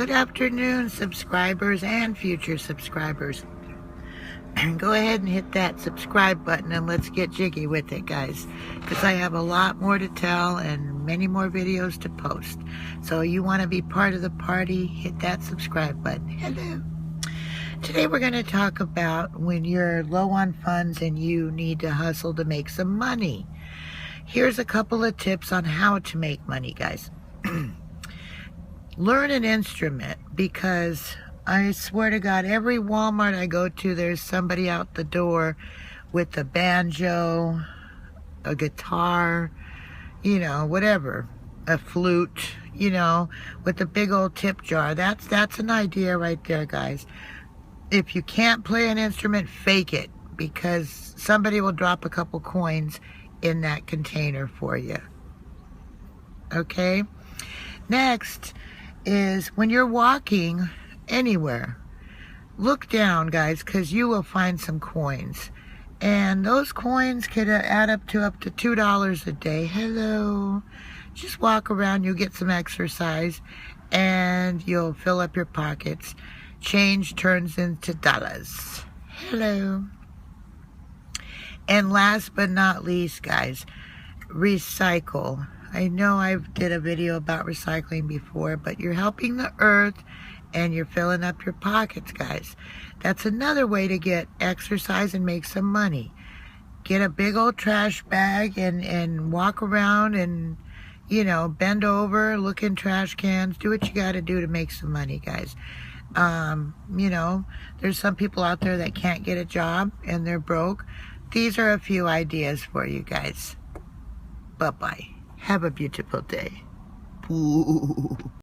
Good afternoon, subscribers and future subscribers. Go ahead and hit that subscribe button and let's get jiggy with it, guys, because I have a lot more to tell and many more videos to post. So you want to be part of the party, hit that subscribe button. Hello. Today we're going to talk about when you're low on funds and you need to hustle to make some money. Here's a couple of tips on how to make money, guys. Learn an instrument, because I swear to God, every Walmart I go to, there's somebody out the door with a banjo, a guitar, whatever, a flute, with a big old tip jar. That's an idea right there, guys. If you can't play an instrument, fake it, because somebody will drop a couple coins in that container for you. Okay? Next is when you're walking anywhere, look down, guys, because you will find some coins. And those coins could add up to $2 a day. Hello. Just walk around, you'll get some exercise, and you'll fill up your pockets. Change turns into dollars. Hello. And last but not least, guys, recycle. I know I did a video about recycling before, but you're helping the earth and you're filling up your pockets, guys. That's another way to get exercise and make some money. Get a big old trash bag and walk around and, bend over, look in trash cans, do what you got to do to make some money, guys. There's some people out there that can't get a job and they're broke. These are a few ideas for you guys. Bye-bye. Have a beautiful day. Ooh.